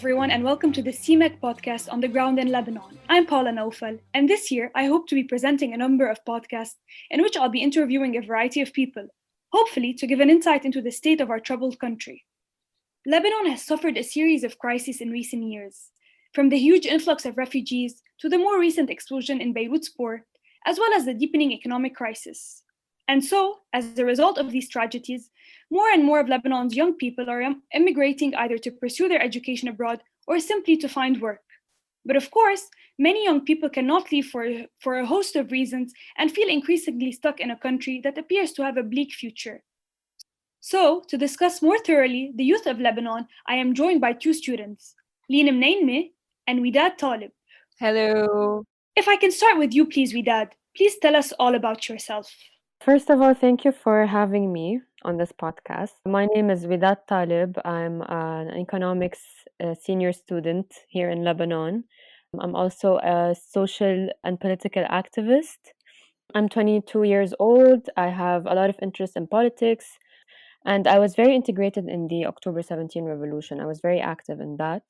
everyone, and welcome to the CMEC podcast on the ground in Lebanon. I'm Paula Naoufal, and this year I hope to be presenting a number of podcasts in which I'll be interviewing a variety of people, hopefully to give an insight into the state of our troubled country. Lebanon has suffered a series of crises in recent years, from the huge influx of refugees to the more recent explosion in Beirut's port, as well as the deepening economic crisis. And so, as a result of these tragedies, more and more of Lebanon's young people are immigrating either to pursue their education abroad or simply to find work. But of course, many young people cannot leave for a host of reasons and feel increasingly stuck in a country that appears to have a bleak future. So, to discuss more thoroughly the youth of Lebanon, I am joined by two students, Lyne Mneimneh and Widad Taleb. Hello. If I can start with you, please, Widad, please tell us all about yourself. First of all, thank you for having me on this podcast. My name is Widad Taleb. I'm an economics senior student here in Lebanon. I'm also a social and political activist. I'm 22 years old. I have a lot of interest in politics, and I was very integrated in the October 17 revolution. I was very active in that.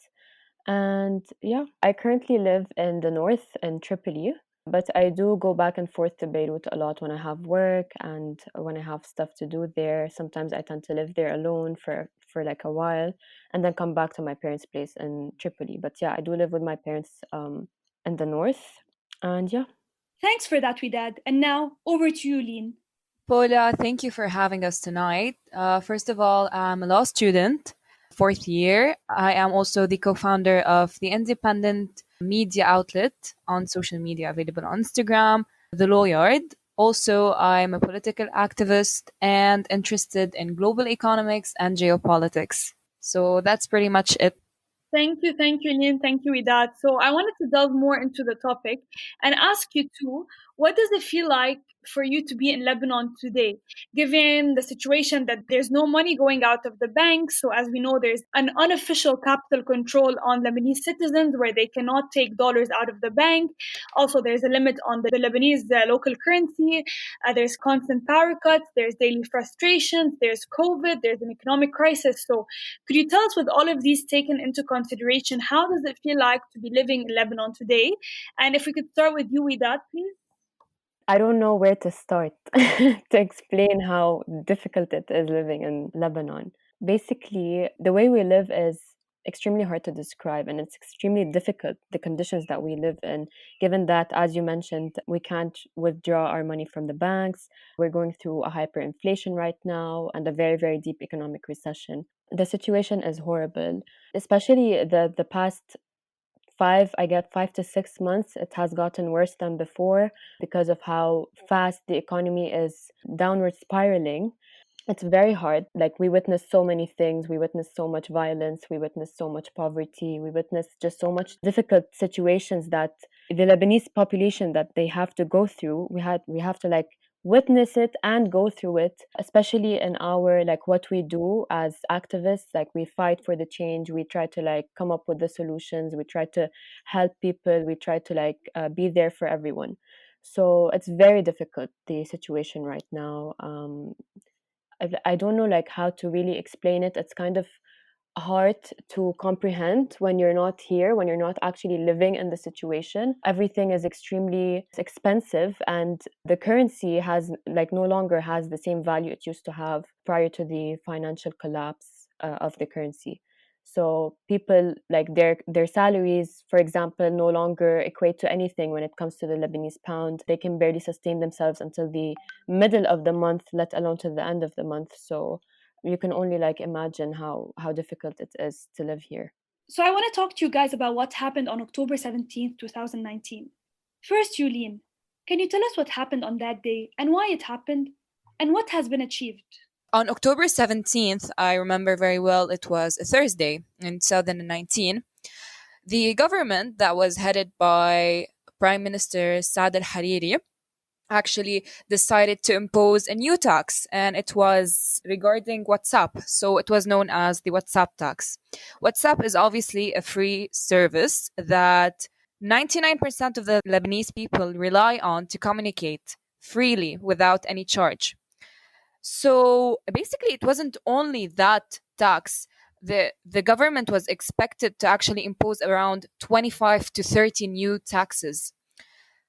And yeah, I currently live in the north in Tripoli. But I do go back and forth to Beirut a lot when I have work and when I have stuff to do there. Sometimes I tend to live there alone for like a while and then come back to my parents' place in Tripoli. But yeah, I do live with my parents in the north. And yeah. Thanks for that, Widad. And now, over to you, Lyne. Paula, thank you for having us tonight. First of all, I'm a law student, fourth year. I am also the co-founder of the independent media outlet on social media available on Instagram, The Law Yard. Also, I'm a political activist and interested in global economics and geopolitics. So that's pretty much it. Thank you, Lyne. Thank you, Widad. So I wanted to delve more into the topic and ask you too, what does it feel like for you to be in Lebanon today, given the situation that there's no money going out of the bank? So as we know, there's an unofficial capital control on Lebanese citizens where they cannot take dollars out of the bank. Also, there's a limit on the Lebanese local currency. There's constant power cuts. There's daily frustrations. There's COVID. There's an economic crisis. So could you tell us, with all of these taken into consideration, how does it feel like to be living in Lebanon today? And if we could start with you, Widad, please. I don't know where to start to explain how difficult it is living in Lebanon. Basically, the way we live is extremely hard to describe, and it's extremely difficult, the conditions that we live in, given that, as you mentioned, we can't withdraw our money from the banks. We're going through a hyperinflation right now and a very, very deep economic recession. The situation is horrible, especially the past 5 to 6 months. It has gotten worse than before because of how fast the economy is downward spiraling. It's very hard. Like, we witness so many things. We witness so much violence. We witness so much poverty. We witness just so much difficult situations that the Lebanese population that they have to go through. We have to like witness it and go through it, especially in our what we do as activists. Like, we fight for the change. We try to come up with the solutions. We try to help people. We try to be there for everyone. So it's very difficult, the situation right now. I don't know how to really explain it. It's kind of hard to comprehend when you're not here, when you're not actually living in the situation. Everything is extremely expensive, and the currency has no longer has the same value it used to have prior to the financial collapse of the currency. So people, their salaries, for example, no longer equate to anything when it comes to the Lebanese pound. They can barely sustain themselves until the middle of the month, let alone to the end of the month. So you can only imagine how difficult it is to live here. So I want to talk to you guys about what happened on October 17th, 2019. First, Lyne, can you tell us what happened on that day and why it happened and what has been achieved? On October 17th, I remember very well, it was a Thursday in 2019. The government that was headed by Prime Minister Saad al-Hariri actually decided to impose a new tax, and it was regarding WhatsApp. So it was known as the WhatsApp tax. WhatsApp is obviously a free service that 99% of the Lebanese people rely on to communicate freely without any charge. So basically, it wasn't only that tax the government was expected to actually impose around 25 to 30 new taxes.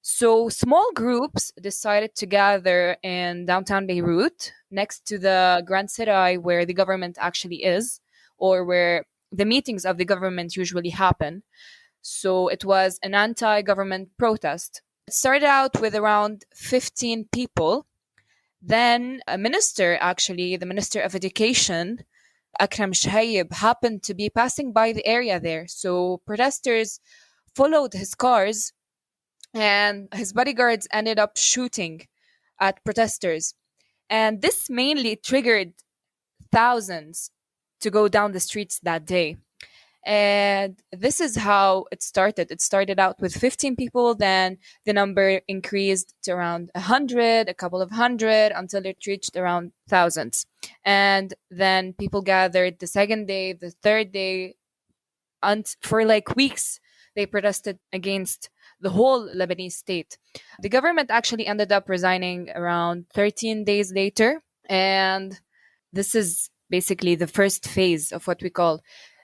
So small groups decided to gather in downtown Beirut, next to the Grand City where the government actually is, or where the meetings of the government usually happen. So it was an anti-government protest. It started out with around 15 people. Then a minister, actually, the Minister of Education, Akram Shahayeb, happened to be passing by the area there. So protesters followed his cars, and his bodyguards ended up shooting at protesters. And this mainly triggered thousands to go down the streets that day. And this is how it started. It started out with 15 people, then the number increased to around 100, a couple of hundred, until it reached around thousands. And then people gathered the second day, the third day, and for like weeks, they protested against the whole Lebanese state. The government actually ended up resigning around 13 days later. And this is basically the first phase of what we call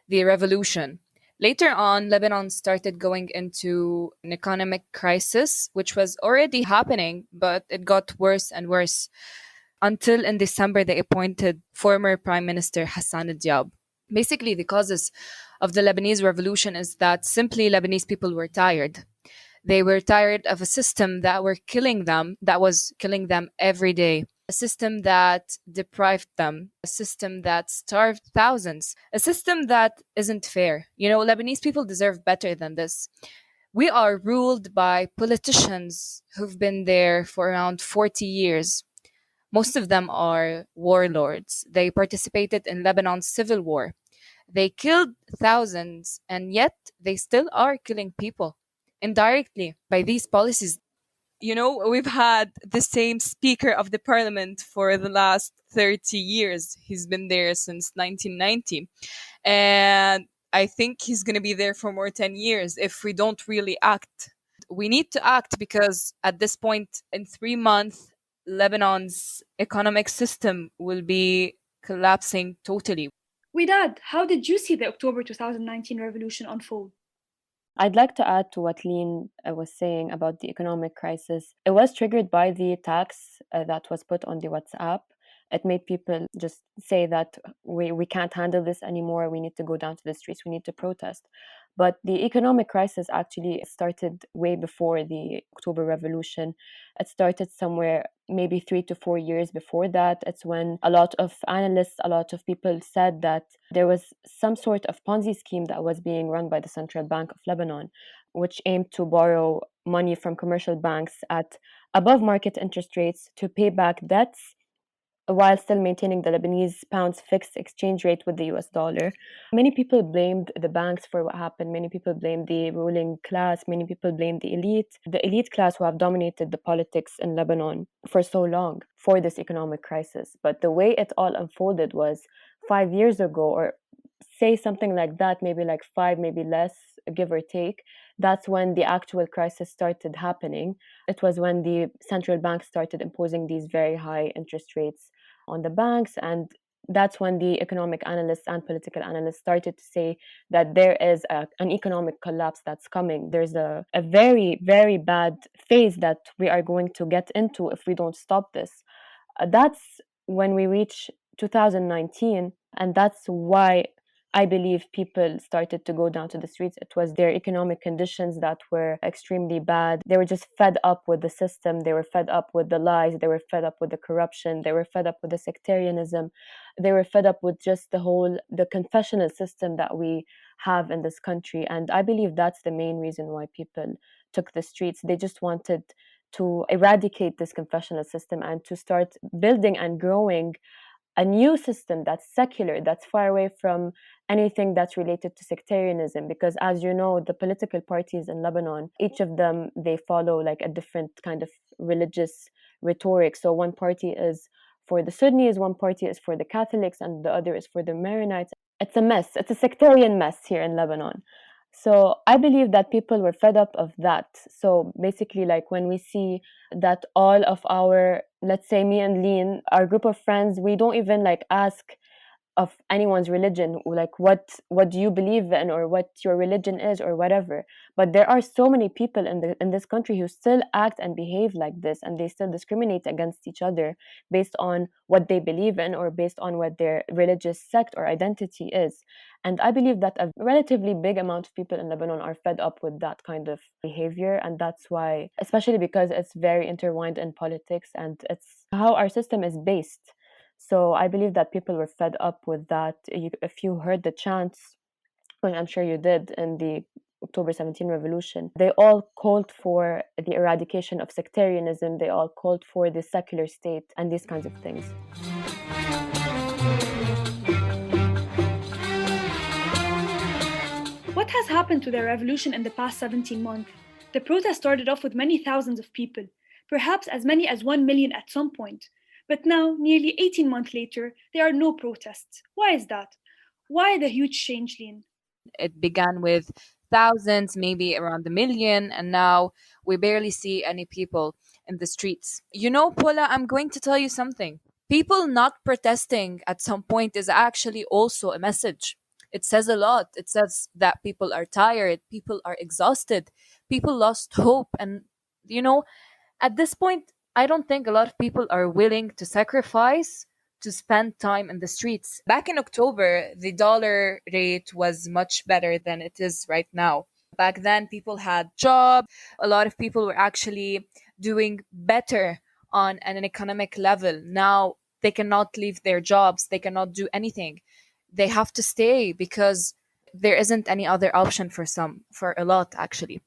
the revolution. Later on, Lebanon started going into an economic crisis, which was already happening, but it got worse and worse until in December they appointed former Prime Minister Hassan Diab. Basically, the causes of the Lebanese revolution is that simply Lebanese people were tired. They were tired of a system that was killing them every day, a system that deprived them, a system that starved thousands, a system that isn't fair. You know, Lebanese people deserve better than this. We are ruled by politicians who've been there for around 40 years. Most of them are warlords. They participated in Lebanon's civil war. They killed thousands, and yet they still are killing people indirectly by these policies. You know, we've had the same Speaker of the Parliament for the last 30 years. He's been there since 1990. And I think he's going to be there for more 10 years if we don't really act. We need to act because at this point, in 3 months, Lebanon's economic system will be collapsing totally. Widad, how did you see the October 2019 revolution unfold? I'd like to add to what Lyne was saying about the economic crisis. It was triggered by the tax that was put on the WhatsApp. It made people just say that we can't handle this anymore. We need to go down to the streets. We need to protest. But the economic crisis actually started way before the October Revolution. It started somewhere maybe 3 to 4 years before that. It's when a lot of analysts, a lot of people said that there was some sort of Ponzi scheme that was being run by the Central Bank of Lebanon, which aimed to borrow money from commercial banks at above market interest rates to pay back debts while still maintaining the Lebanese pound's fixed exchange rate with the US dollar. Many people blamed the banks for what happened. Many people blamed the ruling class. Many people blamed the elite class who have dominated the politics in Lebanon for so long for this economic crisis. But the way it all unfolded was 5 years ago, or say something like that, maybe like 5, maybe less, give or take. That's when the actual crisis started happening. It was when the central bank started imposing these very high interest rates on the banks. And that's when the economic analysts and political analysts started to say that there is an economic collapse that's coming. There's a very, very bad phase that we are going to get into if we don't stop this. That's when we reach 2019. And that's why I believe people started to go down to the streets. It was their economic conditions that were extremely bad. They were just fed up with the system. They were fed up with the lies. They were fed up with the corruption. They were fed up with the sectarianism. They were fed up with just the confessional system that we have in this country. And I believe that's the main reason why people took the streets. They just wanted to eradicate this confessional system and to start building and growing a new system that's secular, that's far away from anything that's related to sectarianism. Because as you know, the political parties in Lebanon, each of them, they follow like a different kind of religious rhetoric. So one party is for the Sunnis, one party is for the Catholics, and the other is for the Maronites. It's a mess. It's a sectarian mess here in Lebanon. So I believe that people were fed up of that. So basically, like when we see that all of our, let's say me and Lyne, our group of friends, we don't even like ask of anyone's religion, like what do you believe in, or what your religion is, or whatever. But there are so many people in this country who still act and behave like this, and they still discriminate against each other based on what they believe in, or based on what their religious sect or identity is. And I believe that a relatively big amount of people in Lebanon are fed up with that kind of behavior. And that's why, especially because it's very intertwined in politics and it's how our system is based. So I believe that people were fed up with that. If you heard the chants, which I'm sure you did, in the October 17 revolution, they all called for the eradication of sectarianism. They all called for the secular state and these kinds of things. What has happened to the revolution in the past 17 months? The protest started off with many thousands of people, perhaps as many as 1 million at some point. But now, nearly 18 months later, there are no protests. Why is that? Why the huge change, Lyne? It began with thousands, maybe around a million, and now we barely see any people in the streets. You know, Paula, I'm going to tell you something. People not protesting at some point is actually also a message. It says a lot. It says that people are tired, people are exhausted, people lost hope. And, you know, at this point, I don't think a lot of people are willing to sacrifice to spend time in the streets. Back in October, the dollar rate was much better than it is right now. Back then, people had jobs. A lot of people were actually doing better on an economic level. Now they cannot leave their jobs. They cannot do anything. They have to stay because there isn't any other option for a lot, actually.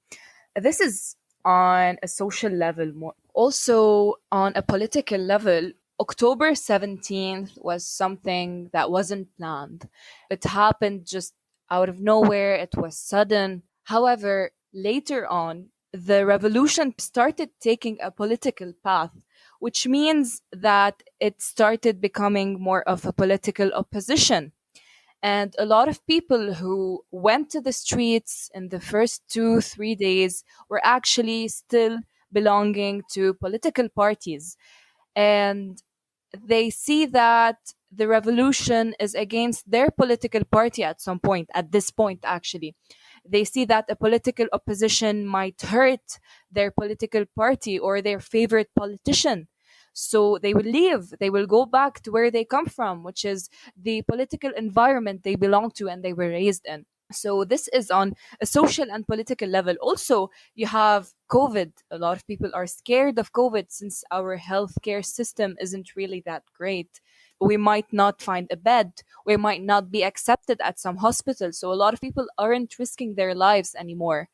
This is on a social level. More also on a political level, October 17th was something that wasn't planned. It happened just out of nowhere. It was sudden. However, later on, the revolution started taking a political path, which means that it started becoming more of a political opposition. And a lot of people who went to the streets in the first 2, 3 days were actually still belonging to political parties. And they see that the revolution is against their political party at some point, at this point, actually. They see that a political opposition might hurt their political party or their favorite politician. So they will leave, they will go back to where they come from, which is the political environment they belong to and they were raised in. So this is on a social and political level. Also, you have COVID. A lot of people are scared of COVID since our healthcare system isn't really that great. We might not find a bed. We might not be accepted at some hospitals. So a lot of people aren't risking their lives anymore.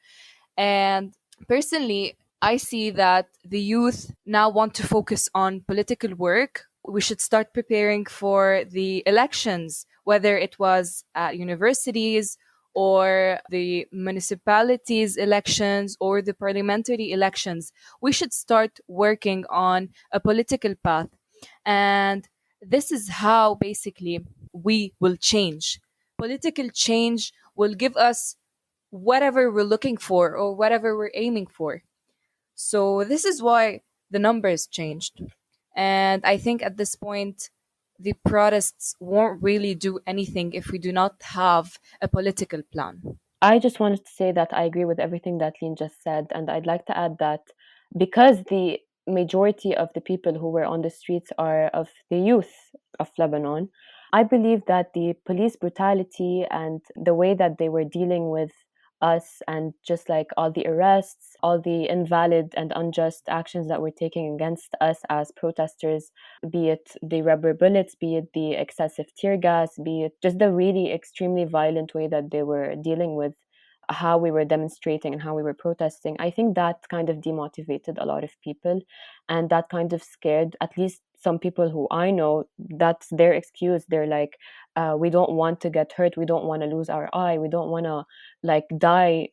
And personally, I see that the youth now want to focus on political work. We should start preparing for the elections, whether it was at universities or the municipalities elections or the parliamentary elections. We should start working on a political path. And this is how basically we will change. Political change will give us whatever we're looking for or whatever we're aiming for. So this is why the numbers changed. And I think at this point, the protests won't really do anything if we do not have a political plan. I just wanted to say that I agree with everything that Lyne just said. And I'd like to add that because the majority of the people who were on the streets are of the youth of Lebanon, I believe that the police brutality and the way that they were dealing with us, and just like all the arrests, all the invalid and unjust actions that were taken against us as protesters, be it the rubber bullets, be it the excessive tear gas, be it just the really extremely violent way that they were dealing with how we were demonstrating and how we were protesting, I think that kind of demotivated a lot of people, and that kind of scared at least some people who I know. That's their excuse. They're like, we don't want to get hurt, we don't want to lose our eye, we don't want to like die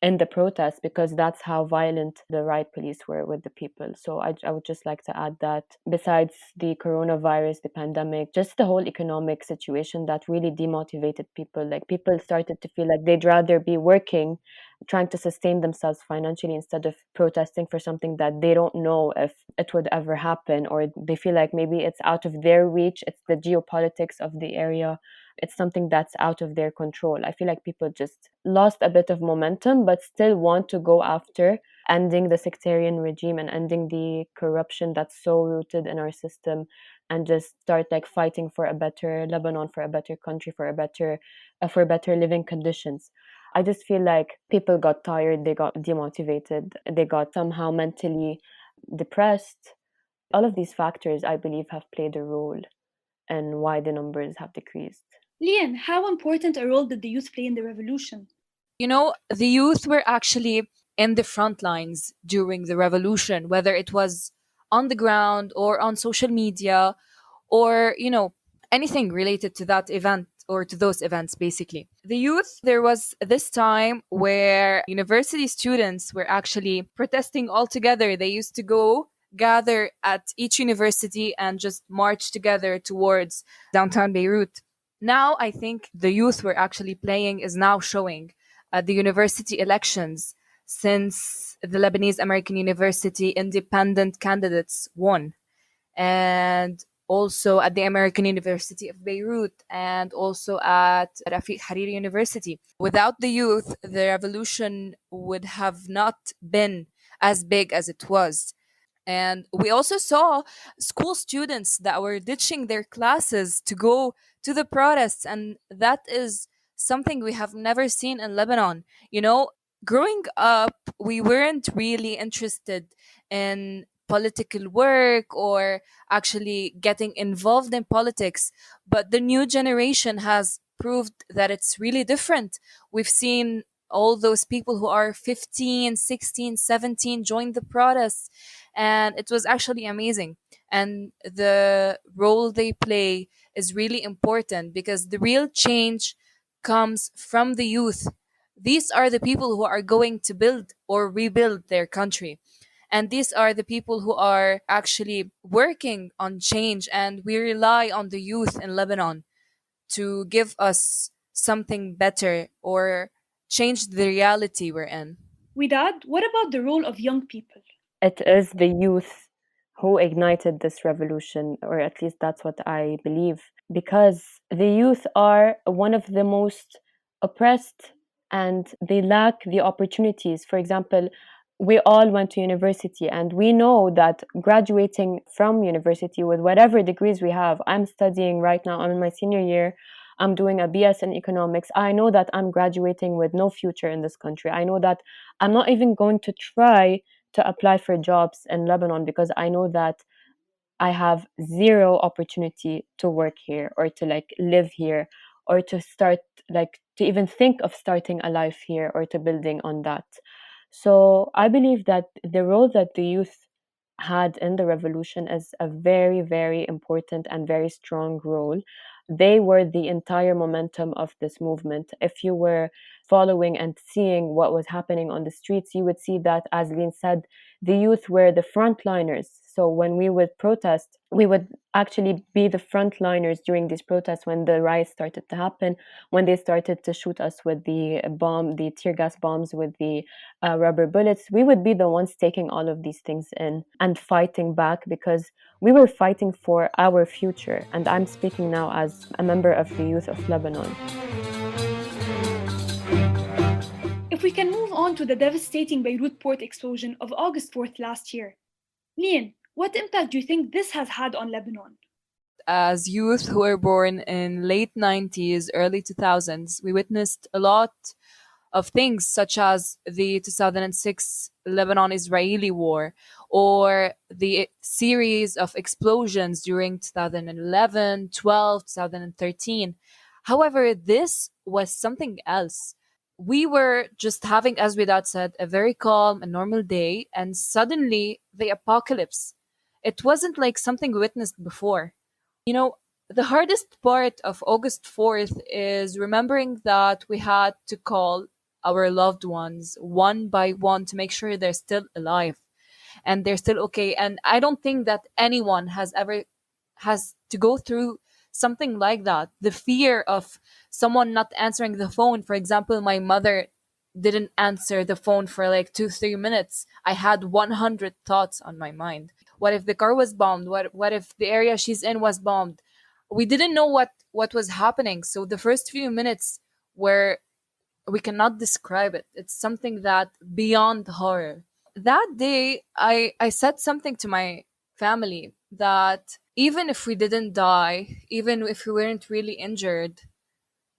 in the protest, because that's how violent the riot police were with the people. So I would just like to add that besides the coronavirus, the pandemic, just the whole economic situation that really demotivated people. Like people started to feel like they'd rather be working trying to sustain themselves financially instead of protesting for something that they don't know if it would ever happen, or they feel like maybe it's out of their reach. It's the geopolitics of the area. It's something that's out of their control. I feel like people just lost a bit of momentum, but still want to go after ending the sectarian regime and ending the corruption that's so rooted in our system, and just start like fighting for a better Lebanon, for a better country, for better living conditions. I just feel like people got tired, they got demotivated, they got somehow mentally depressed. All of these factors, I believe, have played a role in why the numbers have decreased. Lian, how important a role did the youth play in the revolution? The youth were actually in the front lines during the revolution, whether it was on the ground or on social media or, anything related to that event or to those events, basically. The youth, there was this time where university students were actually protesting all together. They used to go gather at each university and just march together towards downtown Beirut. Now, I think the youth were actually playing is now showing at the university elections, since the Lebanese American University independent candidates won, and also at the American University of Beirut, and also at Rafiq Hariri University. Without the youth, the revolution would have not been as big as it was. And we also saw school students that were ditching their classes to go to the protests. And that is something we have never seen in Lebanon. Growing up, we weren't really interested in political work or actually getting involved in politics. But the new generation has proved that it's really different. We've seen all those people who are 15, 16, 17 join the protests, and it was actually amazing. And the role they play is really important because the real change comes from the youth. These are the people who are going to build or rebuild their country. And these are the people who are actually working on change. And we rely on the youth in Lebanon to give us something better or change the reality we're in. Widad, what about the role of young people? It is the youth who ignited this revolution, or at least that's what I believe, because the youth are one of the most oppressed and they lack the opportunities. For example, we all went to university and we know that graduating from university with whatever degrees we have, I'm studying right now, I'm in my senior year, I'm doing a BS in economics. I know that I'm graduating with no future in this country. I know that I'm not even going to try to apply for jobs in Lebanon because I know that I have zero opportunity to work here or to like live here or to start like to even think of starting a life here or to building on that. So I believe that the role that the youth had in the revolution is a very, very important and very strong role. They were the entire momentum of this movement. If you were following and seeing what was happening on the streets, you would see that, as Lyne said, the youth were the frontliners. So when we would protest, we would actually be the frontliners during these protests when the riots started to happen, when they started to shoot us with the tear gas bombs, with the rubber bullets. We would be the ones taking all of these things in and fighting back because we were fighting for our future. And I'm speaking now as a member of the youth of Lebanon. If we can move on to the devastating Beirut port explosion of August 4th last year. Lian, what impact do you think this has had on Lebanon? As youth who were born in late 90s, early 2000s, we witnessed a lot of things such as the 2006 Lebanon-Israeli war or the series of explosions during 2011, 12, 2013. However, this was something else. We were just having, as Widad said, a very calm and normal day, and suddenly the apocalypse. It wasn't like something we witnessed before. The hardest part of August 4th is remembering that we had to call our loved ones one by one to make sure they're still alive and they're still okay. And I don't think that anyone has to go through something like that. The fear of someone not answering the phone. For example, my mother didn't answer the phone for like 2-3 minutes, I had 100 thoughts on my mind. What if the car was bombed? What if the area she's in was bombed? We didn't know what was happening. So the first few minutes were, we cannot describe it. It's something that beyond horror. That day I said something to my family that even if we didn't die, even if we weren't really injured,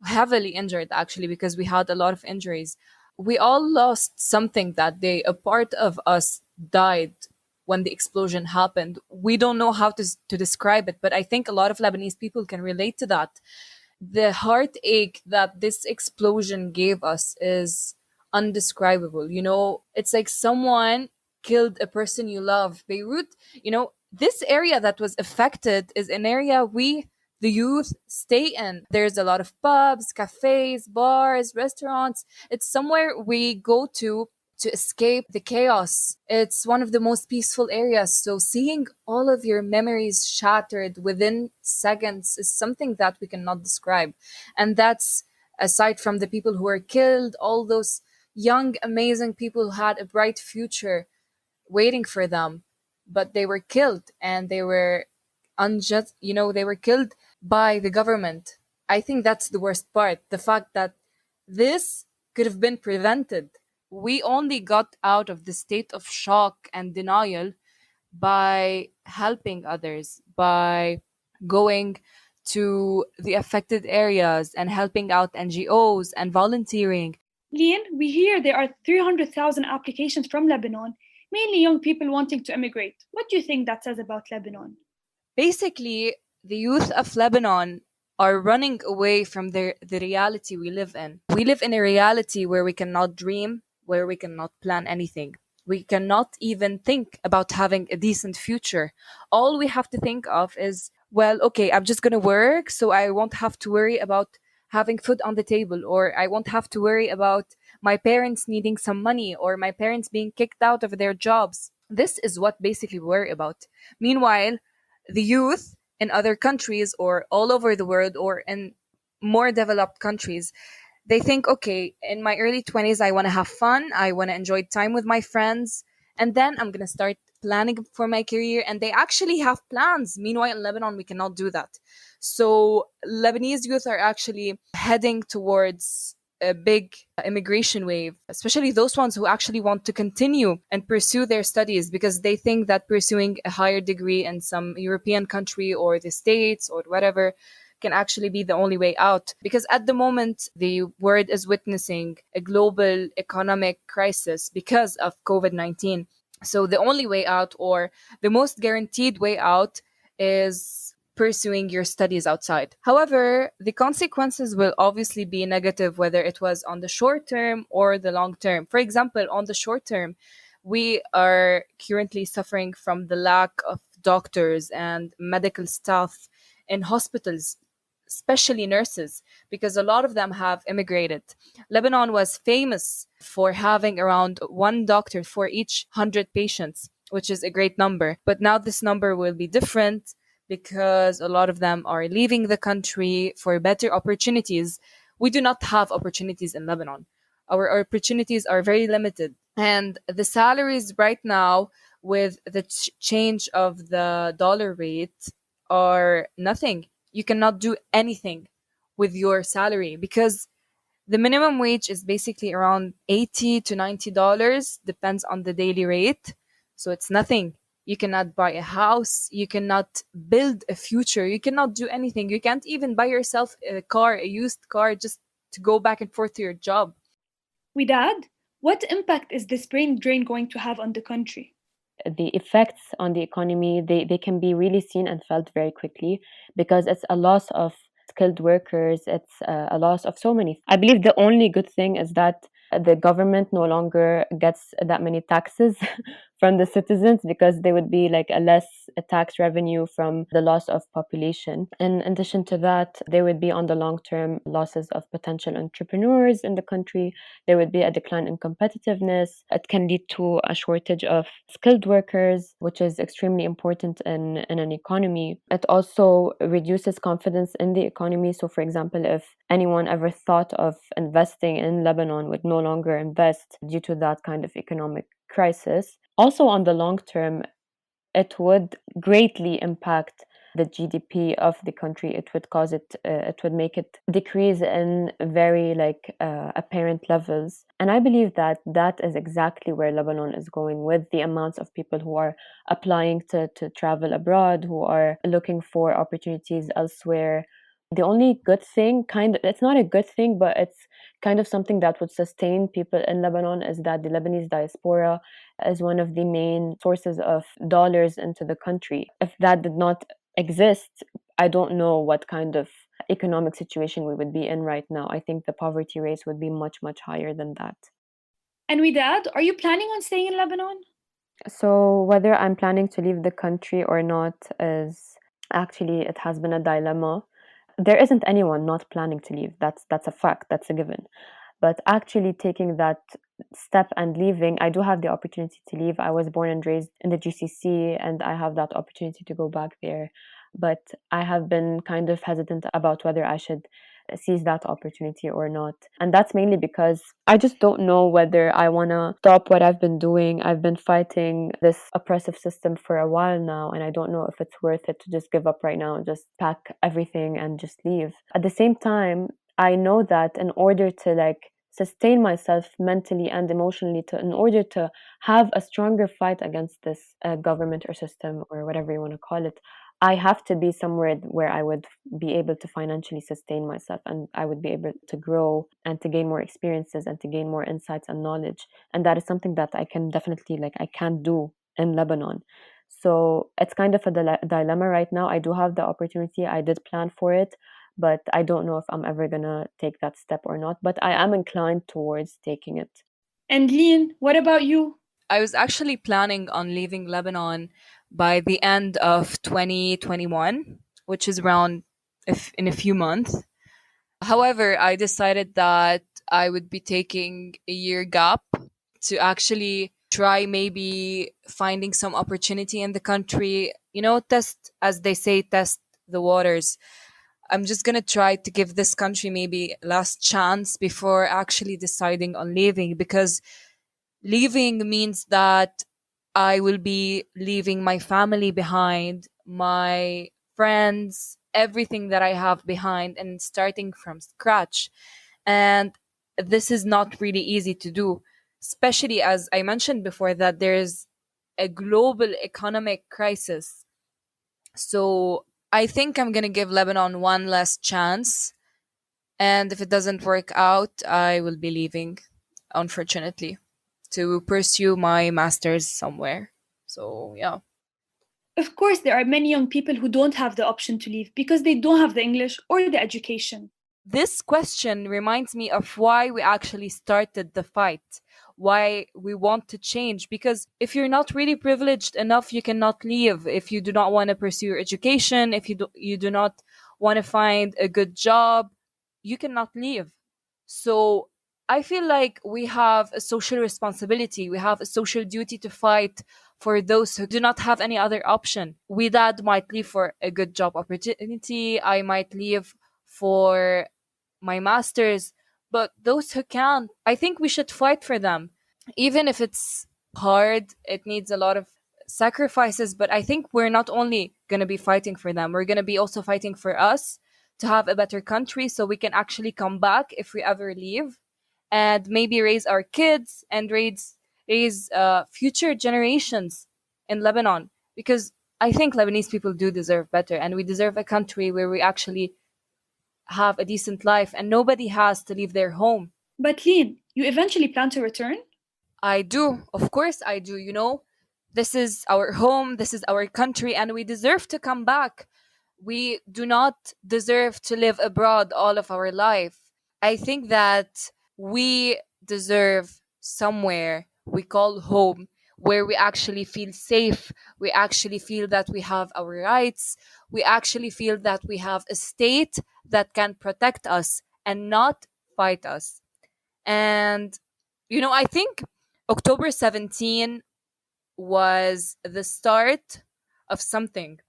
heavily injured actually, because we had a lot of injuries, we all lost something that day. A part of us died when the explosion happened. We don't know how to describe it, but I think a lot of Lebanese people can relate to that. The heartache that this explosion gave us is undescribable. It's like someone killed a person you love. Beirut, this area that was affected is an area the youth stay in. There's a lot of pubs, cafes, bars, restaurants. It's somewhere we go to escape the chaos. It's one of the most peaceful areas. So seeing all of your memories shattered within seconds is something that we cannot describe. And that's aside from the people who were killed, all those young, amazing people who had a bright future waiting for them, but they were killed, and they were unjust, they were killed by the government. I think that's the worst part. The fact that this could have been prevented. We only got out of the state of shock and denial by helping others, by going to the affected areas and helping out NGOs and volunteering. Lyne, we hear there are 300,000 applications from Lebanon, mainly young people wanting to immigrate. What do you think that says about Lebanon? Basically, the youth of Lebanon are running away from the reality we live in. We live in a reality where we cannot dream, where we cannot plan anything. We cannot even think about having a decent future. All we have to think of is, well, okay, I'm just going to work, so I won't have to worry about having food on the table, or I won't have to worry about my parents needing some money, or my parents being kicked out of their jobs. This is what basically we worry about. Meanwhile, the youth in other countries or all over the world or in more developed countries, they think, okay, in my early 20s, I want to have fun. I want to enjoy time with my friends. And then I'm going to start planning for my career. And they actually have plans. Meanwhile, in Lebanon, we cannot do that. So Lebanese youth are actually heading towards a big immigration wave, especially those ones who actually want to continue and pursue their studies because they think that pursuing a higher degree in some European country or the States or whatever can actually be the only way out. Because at the moment, the world is witnessing a global economic crisis because of COVID-19. So the only way out, or the most guaranteed way out, is pursuing your studies outside. However, the consequences will obviously be negative, whether it was on the short term or the long term. For example, on the short term, we are currently suffering from the lack of doctors and medical staff in hospitals, especially nurses, because a lot of them have immigrated. Lebanon was famous for having around one doctor for each 100 patients, which is a great number. But now this number will be different because a lot of them are leaving the country for better opportunities. We do not have opportunities in Lebanon. Our opportunities are very limited. And the salaries right now, with the change of the dollar rate, are nothing. You cannot do anything with your salary because the minimum wage is basically around $80 to $90, depends on the daily rate. So it's nothing. You cannot buy a house. You cannot build a future. You cannot do anything. You can't even buy yourself a car, a used car, just to go back and forth to your job. Widad, what impact is this brain drain going to have on the country? The effects on the economy, they can be really seen and felt very quickly because it's a loss of skilled workers. It's a loss of so many. I believe the only good thing is that the government no longer gets that many taxes from the citizens, because there would be like a tax revenue from the loss of population. In addition to that, there would be on the long term losses of potential entrepreneurs in the country. There would be a decline in competitiveness. It can lead to a shortage of skilled workers, which is extremely important in an economy. It also reduces confidence in the economy. So, for example, if anyone ever thought of investing in Lebanon, would no longer invest due to that kind of economic crisis. Also, on the long term, it would greatly impact the GDP of the country. It would cause it would make it decrease in very apparent levels. And I believe that that is exactly where Lebanon is going, with the amounts of people who are applying to travel abroad, who are looking for opportunities elsewhere. The only good thing, it's not a good thing, but it's kind of something that would sustain people in Lebanon, is that the Lebanese diaspora is one of the main sources of dollars into the country. If that did not exist, I don't know what kind of economic situation we would be in right now. I think the poverty rates would be much, much higher than that. And Widad, are you planning on staying in Lebanon? So whether I'm planning to leave the country or not it has been a dilemma. There isn't anyone not planning to leave. That's a fact. That's a given. But actually taking that step and leaving, I do have the opportunity to leave. I was born and raised in the GCC, and I have that opportunity to go back there. But I have been kind of hesitant about whether I should seize that opportunity or not. And that's mainly because I just don't know whether I want to stop what I've been doing. I've been fighting this oppressive system for a while now, and I don't know if it's worth it to just give up right now and just pack everything and just leave. At the same time, I know that in order to sustain myself mentally and emotionally, in order to have a stronger fight against this government or system or whatever you want to call it, I have to be somewhere where I would be able to financially sustain myself, and I would be able to grow and to gain more experiences and to gain more insights and knowledge. And that is something that I can definitely, I can't do in Lebanon. So it's kind of a dilemma right now. I do have the opportunity. I did plan for it, but I don't know if I'm ever going to take that step or not. But I am inclined towards taking it. And Lyne, what about you? I was actually planning on leaving Lebanon by the end of 2021, which is around in a few months. However, I decided that I would be taking a year gap to actually try maybe finding some opportunity in the country, test, as they say, test the waters. I'm just going to try to give this country maybe last chance before actually deciding on leaving, because leaving means that I will be leaving my family behind, my friends, everything that I have behind, and starting from scratch. And this is not really easy to do, especially as I mentioned before that there's a global economic crisis. So I think I'm going to give Lebanon one last chance. And if it doesn't work out, I will be leaving, unfortunately, to pursue my master's somewhere. So, yeah. Of course, there are many young people who don't have the option to leave because they don't have the English or the education. This question reminds me of why we actually started the fight, why we want to change. Because if you're not really privileged enough, you cannot leave. If you do not want to pursue your education, if you do not want to find a good job, you cannot leave. So I feel like we have a social responsibility. We have a social duty to fight for those who do not have any other option. Widad might leave for a good job opportunity. I might leave for my master's. But those who can't, I think we should fight for them. Even if it's hard, it needs a lot of sacrifices. But I think we're not only going to be fighting for them, we're going to be also fighting for us to have a better country so we can actually come back if we ever leave, and maybe raise our kids and raise future generations in Lebanon. Because I think Lebanese people do deserve better, and we deserve a country where we actually have a decent life and nobody has to leave their home. But Lyne, you eventually plan to return? I do. Of course I do. This is our home, this is our country, and we deserve to come back. We do not deserve to live abroad all of our life. I think that we deserve somewhere we call home, where we actually feel safe, we actually feel that we have our rights, we actually feel that we have a state that can protect us and not fight us. And, I think October 17 was the start of something.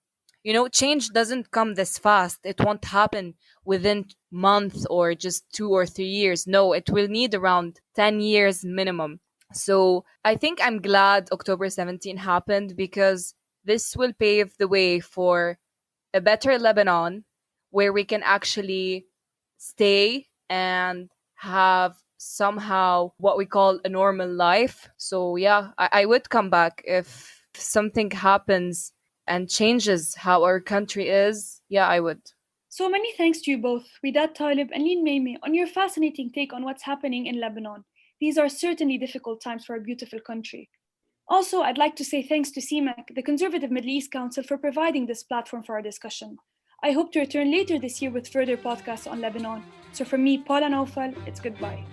Change doesn't come this fast. It won't happen within months or just 2 or 3 years. No, it will need around 10 years minimum. So I think I'm glad October 17 happened, because this will pave the way for a better Lebanon, where we can actually stay and have somehow what we call a normal life. So yeah, I would come back if something happens and changes how our country is. Yeah, I would. So many thanks to you both, Widad Taleb and Mneimneh, on your fascinating take on what's happening in Lebanon. These are certainly difficult times for a beautiful country. Also, I'd like to say thanks to CMEC, the Conservative Middle East Council, for providing this platform for our discussion. I hope to return later this year with further podcasts on Lebanon. So from me, Paula Naoufal, it's goodbye.